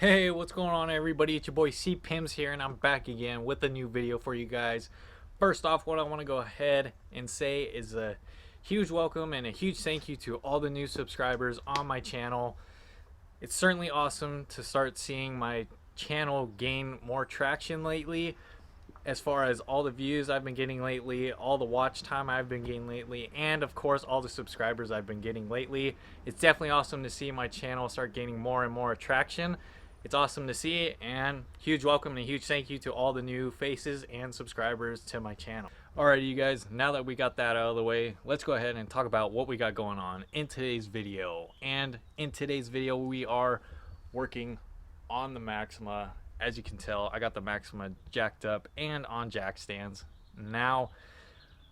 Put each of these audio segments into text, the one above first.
Hey, what's going on, everybody? It's your boy C Pims here, and I'm back again with a new video for you guys. First off, what I want to go ahead and say is a huge welcome and a huge thank you to all the new subscribers on my channel. It's certainly awesome to start seeing my channel gain more traction lately, as far as all the views I've been getting lately, all the watch time I've been getting lately, and of course all the subscribers I've been getting lately. It's definitely awesome to see my channel start gaining more and more traction. It's awesome to see, and huge welcome and a huge thank you to all the new faces and subscribers to my channel. Alrighty, you guys, now that we got that out of the way, let's go ahead and talk about what we got going on in today's video. And in today's video, we are working on the Maxima. As you can tell, I got the Maxima jacked up and on jack stands. Now,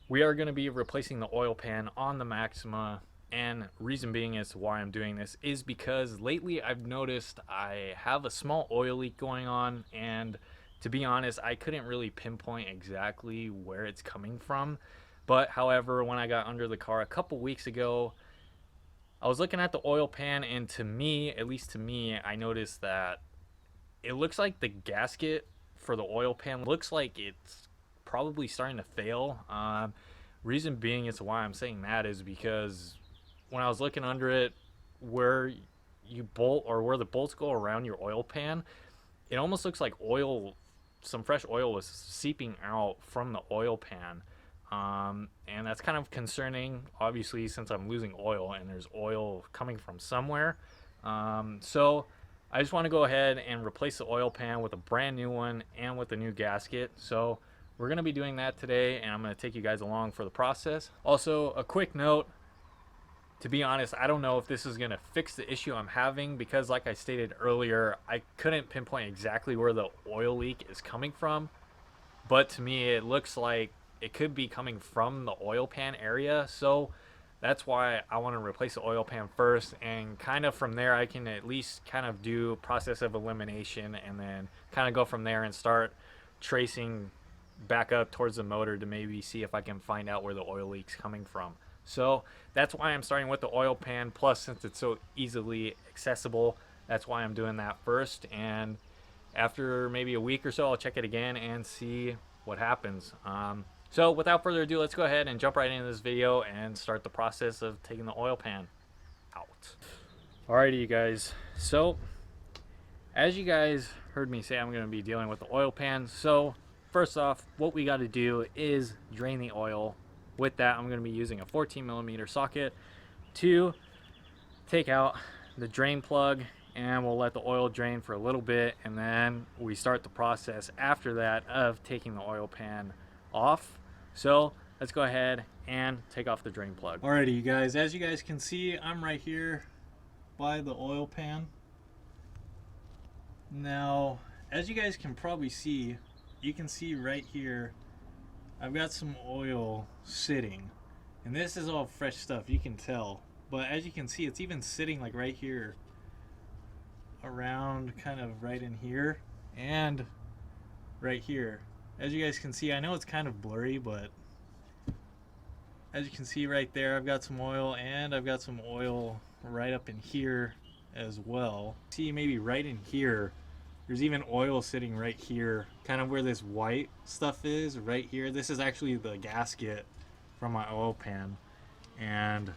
we are going to be replacing the oil pan on the Maxima, and reason being as to why I'm doing this is because lately I've noticed I have a small oil leak going on, and to be honest, I couldn't really pinpoint exactly where it's coming from. But however, when I got under the car a couple weeks ago, I was looking at the oil pan, and to me, at least to me, I noticed that it looks like the gasket for the oil pan looks like it's probably starting to fail. Reason being as to why I'm saying that is because when I was looking under it, where you bolt or where the bolts go around your oil pan, it almost looks like oil, some fresh oil was seeping out from the oil pan. And that's kind of concerning, obviously, since I'm losing oil and there's oil coming from somewhere. So I just want to go ahead and replace the oil pan with a brand new one and with a new gasket. So we're going to be doing that today, and I'm going to take you guys along for the process. Also, a quick note, to be honest, I don't know if this is going to fix the issue I'm having because, like I stated earlier, I couldn't pinpoint exactly where the oil leak is coming from. But to me, it looks like it could be coming from the oil pan area. So that's why I want to replace the oil pan first, and kind of from there I can at least kind of do process of elimination and then kind of go from there and start tracing back up towards the motor to maybe see if I can find out where the oil leak's coming from. So that's why I'm starting with the oil pan, plus since it's so easily accessible, that's why I'm doing that first. And after maybe a week or so, I'll check it again and see what happens. So without further ado, let's go ahead and jump right into this video and start the process of taking the oil pan out. Alrighty, you guys. So as you guys heard me say, I'm going to be dealing with the oil pan. So first off, what we got to do is drain the oil. With that, I'm going to be using a 14mm socket to take out the drain plug, and we'll let the oil drain for a little bit, and then we start the process after that of taking the oil pan off. So let's go ahead and take off the drain plug. Alrighty, you guys, as you guys can see, I'm right here by the oil pan. Now, as you guys can probably see, you can see right here I've got some oil sitting, and this is all fresh stuff, you can tell. But as you can see, it's even sitting like right here, around kind of right in here, and right here. As you guys can see, I know it's kind of blurry, but as you can see right there, I've got some oil, and I've got some oil right up in here as well. See, maybe right in here, there's even oil sitting right here, kind of where this white stuff is, right here. This is actually the gasket from my oil pan. And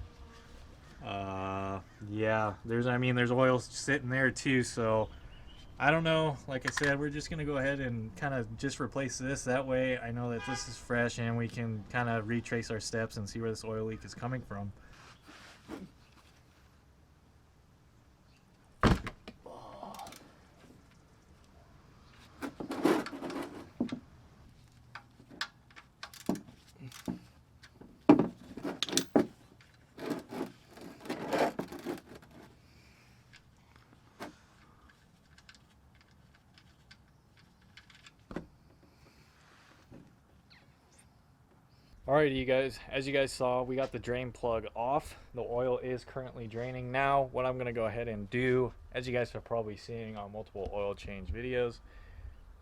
yeah, there's oil sitting there too. So I don't know, like I said, we're just gonna go ahead and kind of just replace this. That way I know that this is fresh, and we can kind of retrace our steps and see where this oil leak is coming from. Alrighty, you guys, as you guys saw, we got the drain plug off. The oil is currently draining. Now, what I'm going to go ahead and do, as you guys are probably seeing on multiple oil change videos,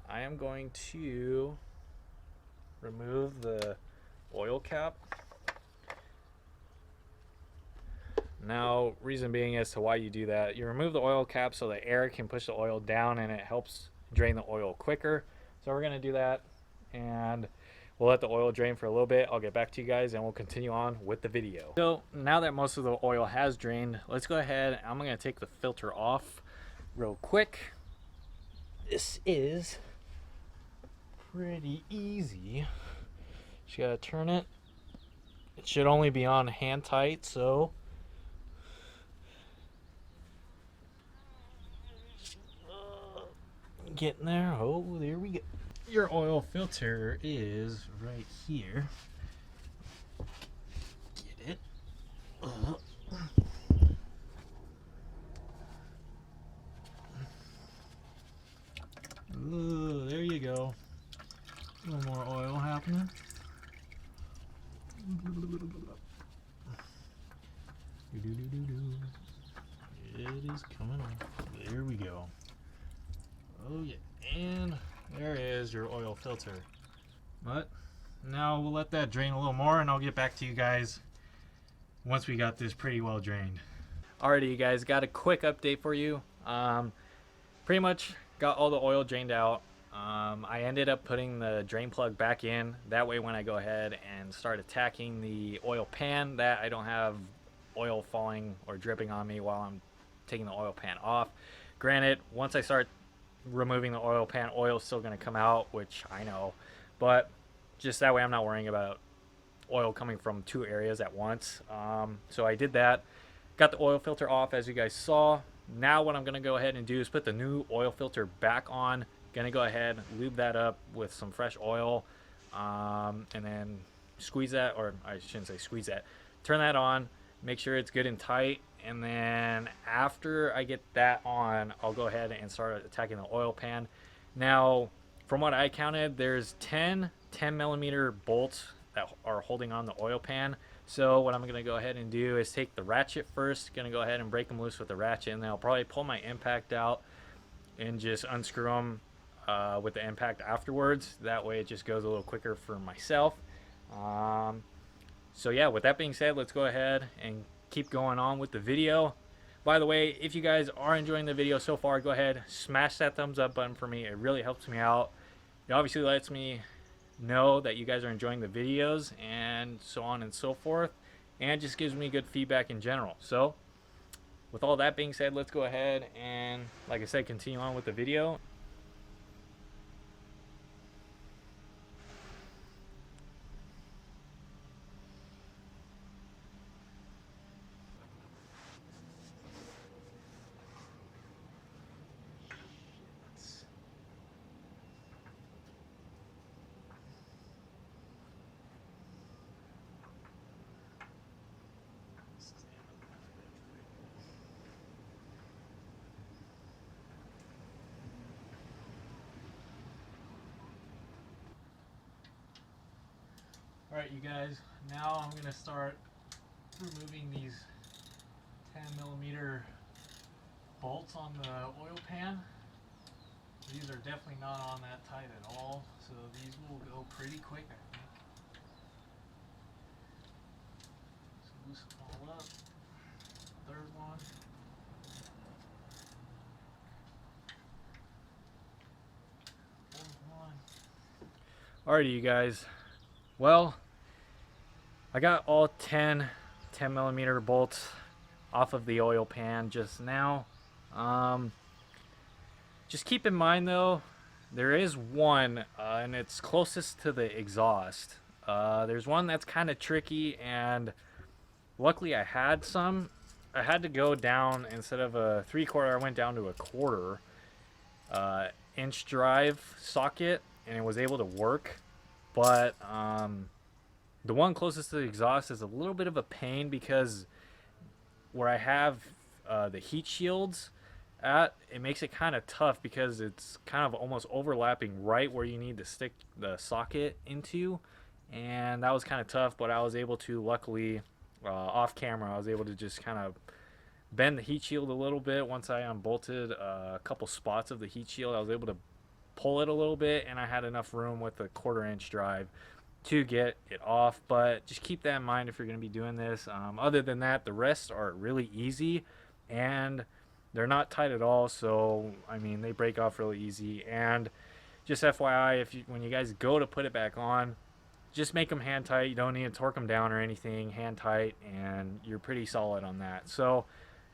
I am going to remove the oil cap Now, reason being as to why you do that, you remove the oil cap so the air can push the oil down and it helps drain the oil quicker. So we're going to do that, and we'll let the oil drain for a little bit. I'll get back to you guys and we'll continue on with the video. So now that most of the oil has drained, let's go ahead. I'm going to take the filter off real quick. This is pretty easy. Just got to turn it. It should only be on hand tight, so getting there. Oh, there we go. Your oil filter is right here. Get it. Ooh, there you go. A little more oil happening. It is coming on. There we go. Oh yeah, and there is your oil filter. But now we'll let that drain a little more, and I'll get back to you guys once we got this pretty well drained. Alrighty, you guys, got a quick update for you. Pretty much got all the oil drained out. I ended up putting the drain plug back in. That way when I go ahead and start attacking the oil pan, that I don't have oil falling or dripping on me while I'm taking the oil pan off. Granted, once I start removing the oil pan, oil's still going to come out, which I know, but just that way I'm not worrying about oil coming from two areas at once. So I did that, got the oil filter off as you guys saw. Now what I'm going to go ahead and do is put the new oil filter back on. Gonna go ahead, lube that up with some fresh oil, and then squeeze that, or I shouldn't say squeeze that, turn that on, make sure it's good and tight, and then after I get that on, I'll go ahead and start attacking the oil pan. Now, from what I counted, there's 10 10mm bolts that are holding on the oil pan. So what I'm gonna go ahead and do is take the ratchet first, gonna go ahead and break them loose with the ratchet, and then I'll probably pull my impact out and just unscrew them with the impact afterwards. That way it just goes a little quicker for myself. So yeah, with that being said, let's go ahead and keep going on with the video. By the way, if you guys are enjoying the video so far, go ahead, smash that thumbs up button for me. It really helps me out. It obviously lets me know that you guys are enjoying the videos and so on and so forth, and just gives me good feedback in general. So with all that being said, let's go ahead and, like I said, continue on with the video. Alright, you guys, now I'm going to start removing these 10mm bolts on the oil pan. These are definitely not on that tight at all, so these will go pretty quick, I think. So loosen them all up. Third one. Fourth one. Alrighty, you guys. Well, I got all 10 10mm bolts off of the oil pan just now. Just keep in mind though, there is one, and it's closest to the exhaust. There's one that's kind of tricky, and luckily I had some. I had to go down, instead of a 3/4, I went down to a 1/4 inch drive socket, and it was able to work. But the one closest to the exhaust is a little bit of a pain, because where I have the heat shields at, it makes it kind of tough because it's kind of almost overlapping right where you need to stick the socket into, and that was kind of tough. But I was able to, luckily, off camera, I was able to just kind of bend the heat shield a little bit. Once I unbolted a couple spots of the heat shield, I was able to pull it a little bit, and I had enough room with the 1/4 inch drive to get it off, but just keep that in mind if you're going to be doing this. Other than that, the rest are really easy, and they're not tight at all, so I mean they break off really easy. And just FYI, if you, when you guys go to put it back on, just make them hand tight. You don't need to torque them down or anything. Hand tight, and you're pretty solid on that. So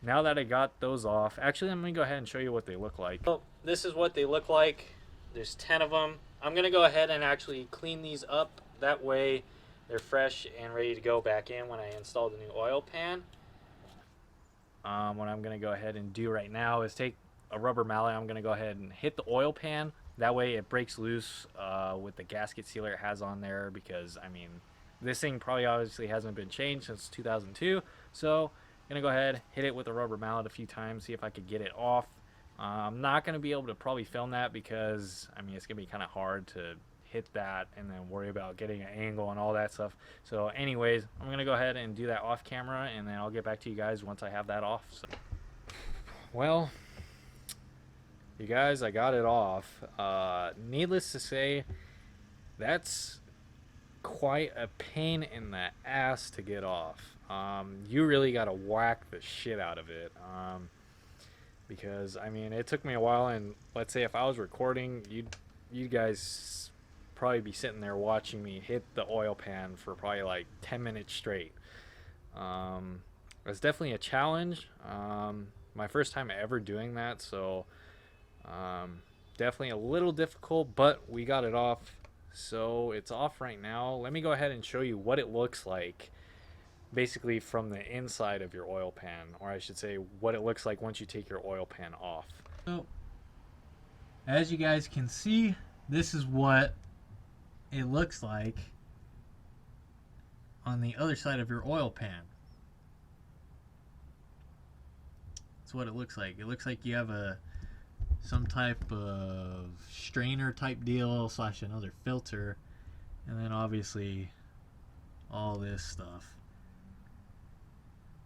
now that I got those off, actually I'm gonna go ahead and show you what they look like. So this is what they look like. There's 10 of them. I'm gonna go ahead and actually clean these up. That way they're fresh and ready to go back in when I install the new oil pan. What I'm gonna go ahead and do right now is take a rubber mallet. I'm gonna go ahead and hit the oil pan. That way it breaks loose with the gasket sealer it has on there, because I mean this thing probably obviously hasn't been changed since 2002. So I'm gonna go ahead, hit it with a rubber mallet a few times, see if I could get it off. I'm not gonna be able to probably film that because I mean it's gonna be kind of hard to hit that and then worry about getting an angle and all that stuff. So anyways, I'm gonna go ahead and do that off camera, and then I'll get back to you guys once I have that off. So, well, you guys, I got it off. Needless to say, that's quite a pain in the ass to get off. You really got to whack the shit out of it. Because I mean, it took me a while, and let's say if I was recording, you guys probably be sitting there watching me hit the oil pan for probably like 10 minutes straight. It's definitely a challenge. My first time ever doing that, so definitely a little difficult, but we got it off. So it's off right now. Let me go ahead and show you what it looks like basically from the inside of your oil pan, or I should say what it looks like once you take your oil pan off. So as you guys can see, this is what it looks like on the other side of your oil pan. That's what it looks like. It looks like you have some type of strainer type deal slash another filter, and then obviously all this stuff.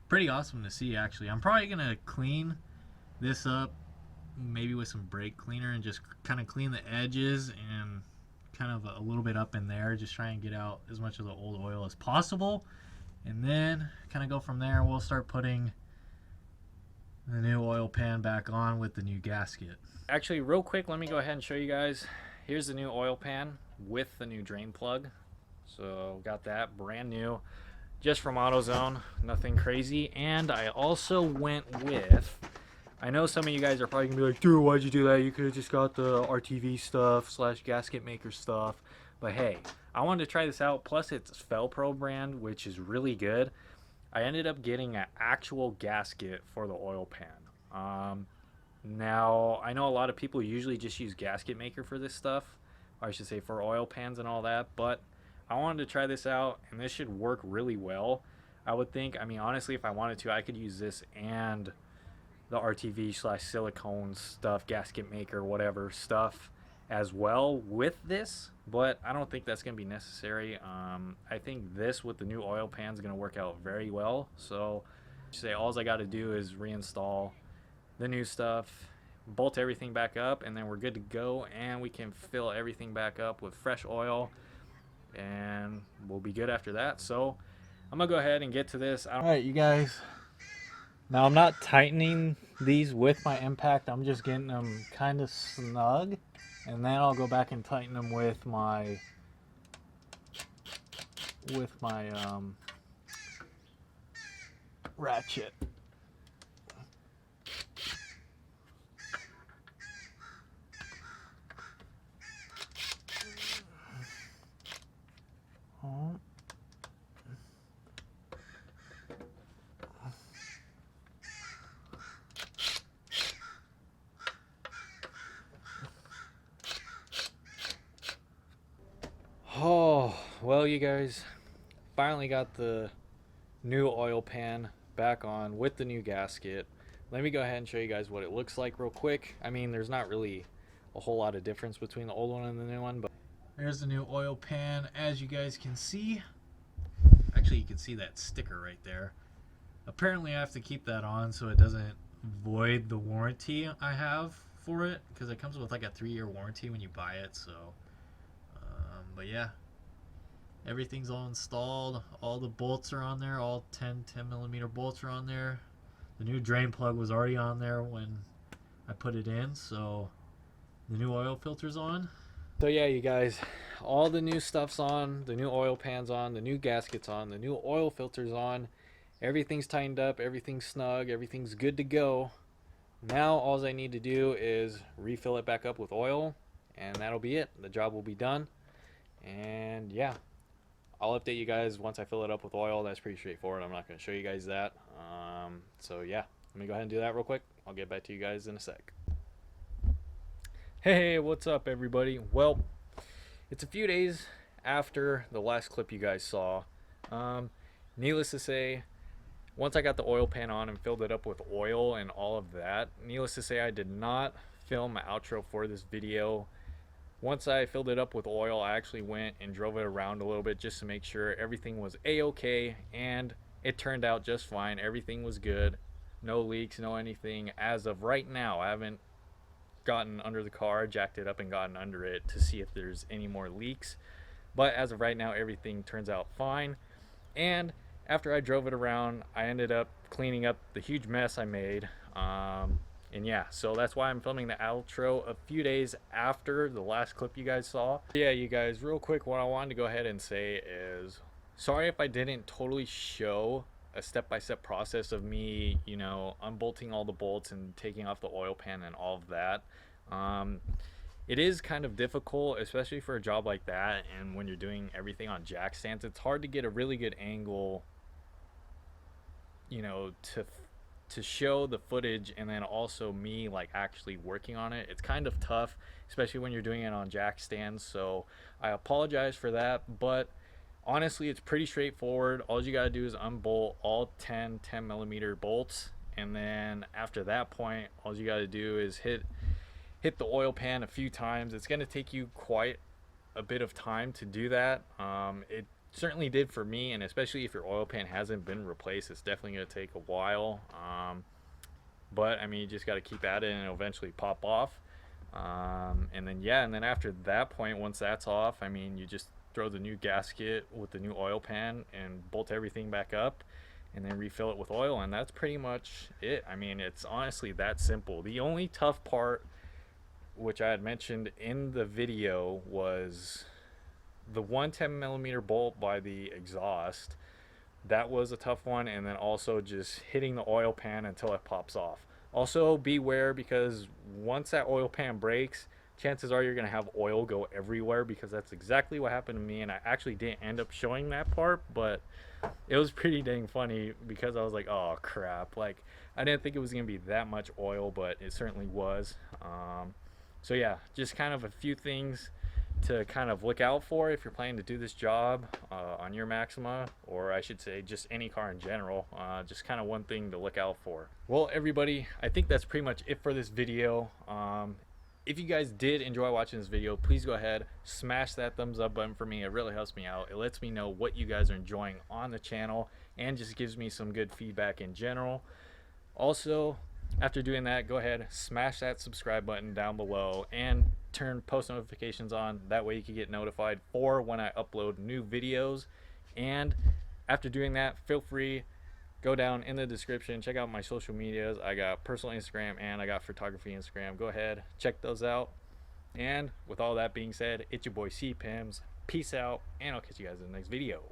Pretty awesome to see, actually. I'm probably gonna clean this up maybe with some brake cleaner and just kind of clean the edges and kind of a little bit up in there, just try and get out as much of the old oil as possible, and then kind of go from there. We'll start putting the new oil pan back on with the new gasket. Actually, real quick, let me go ahead and show you guys. Here's the new oil pan with the new drain plug. So got that brand new, just from AutoZone, nothing crazy. And I also went with, I know some of you guys are probably gonna be like, dude, why'd you do that? You could have just got the RTV stuff slash gasket maker stuff. But hey, I wanted to try this out. Plus it's Felpro brand, which is really good. I ended up getting an actual gasket for the oil pan. Now, I know a lot of people usually just use gasket maker for this stuff, or I should say for oil pans and all that, but I wanted to try this out, and this should work really well. I would think, I mean, honestly, if I wanted to, I could use this and the RTV slash silicone stuff, gasket maker, whatever stuff as well with this, but I don't think that's going to be necessary. I think this with the new oil pan is going to work out very well. So say all I got to do is reinstall the new stuff, bolt everything back up, and then we're good to go, and we can fill everything back up with fresh oil, and we'll be good after that. So I'm gonna go ahead and get to this. All right, you guys, now I'm not tightening these with my impact, I'm just getting them kind of snug, and then I'll go back and tighten them with my ratchet. Oh, well, you guys, finally got the new oil pan back on with the new gasket. Let me go ahead and show you guys what it looks like real quick. I mean, there's not really a whole lot of difference between the old one and the new one, but there's the new oil pan, as you guys can see. Actually, you can see that sticker right there. Apparently I have to keep that on so it doesn't void the warranty I have for it, because it comes with like a 3-year warranty when you buy it. So but yeah, Everything's all installed. All the bolts are on there. All 10 millimeter bolts are on there. The new drain plug was already on there when I put it in, so the new oil filter's on. So yeah, you guys, all the new stuff's on, the new oil pan's on, the new gasket's on, the new oil filter's on. Everything's tightened up, everything's snug, everything's good to go. Now all I need to do is refill it back up with oil, and that'll be it. The job will be done. And yeah, I'll update you guys once I fill it up with oil. That's pretty straightforward. I'm not going to show you guys that. So yeah, let me go ahead and do that real quick. I'll get back to you guys in a sec. Hey, what's up everybody? Well, it's a few days after the last clip you guys saw. Needless to say, once I got the oil pan on and filled it up with oil and all of that, needless to say, I did not film an outro for this video. Once I filled it up with oil, I actually went and drove it around a little bit just to make sure everything was a-okay, and it turned out just fine. Everything was good. No leaks, no anything. As of right now, I haven't gotten under the car, jacked it up and gotten under it to see if there's any more leaks, but as of right now everything turns out fine. And after I drove it around, I ended up cleaning up the huge mess I made, and yeah, so that's why I'm filming the outro a few days after the last clip you guys saw. Yeah, you guys, real quick, what I wanted to go ahead and say is sorry if I didn't totally show a step-by-step process of me, you know, unbolting all the bolts and taking off the oil pan and all of that. It is kind of difficult, especially for a job like that, and when you're doing everything on jack stands, it's hard to get a really good angle, you know, to show the footage and then also me like actually working on it. It's kind of tough, especially when you're doing it on jack stands, so I apologize for that, but honestly, it's pretty straightforward. All you gotta do is unbolt all 10 millimeter bolts, and then after that point, all you gotta do is hit the oil pan a few times. It's gonna take you quite a bit of time to do that. It certainly did for me, and especially if your oil pan hasn't been replaced, it's definitely gonna take a while. But I mean, you just gotta keep at it and it'll eventually pop off. And then yeah, and then after that point, once that's off, I mean, you just throw the new gasket with the new oil pan and bolt everything back up and then refill it with oil, and that's pretty much it. I mean, it's honestly that simple. The only tough part, which I had mentioned in the video, was the 110 millimeter bolt by the exhaust. That was a tough one, and then also just hitting the oil pan until it pops off. Also beware, because once that oil pan breaks, chances are you're going to have oil go everywhere, because that's exactly what happened to me. And I actually didn't end up showing that part, but it was pretty dang funny because I was like, oh crap, like I didn't think it was going to be that much oil, but it certainly was. So yeah, just kind of a few things to kind of look out for if you're planning to do this job on your Maxima, or I should say just any car in general. Just kind of one thing to look out for. Well everybody, I think that's pretty much it for this video. If you guys did enjoy watching this video, please go ahead, smash that thumbs up button for me. It really helps me out. It lets me know what you guys are enjoying on the channel and just gives me some good feedback in general. Also, after doing that, go ahead, smash that subscribe button down below and turn post notifications on. That way you can get notified for when I upload new videos. And after doing that, feel free, go down in the description, check out my social medias. I got personal Instagram and I got photography Instagram. Go ahead, check those out. And with all that being said, it's your boy C Pims. Peace out, and I'll catch you guys in the next video.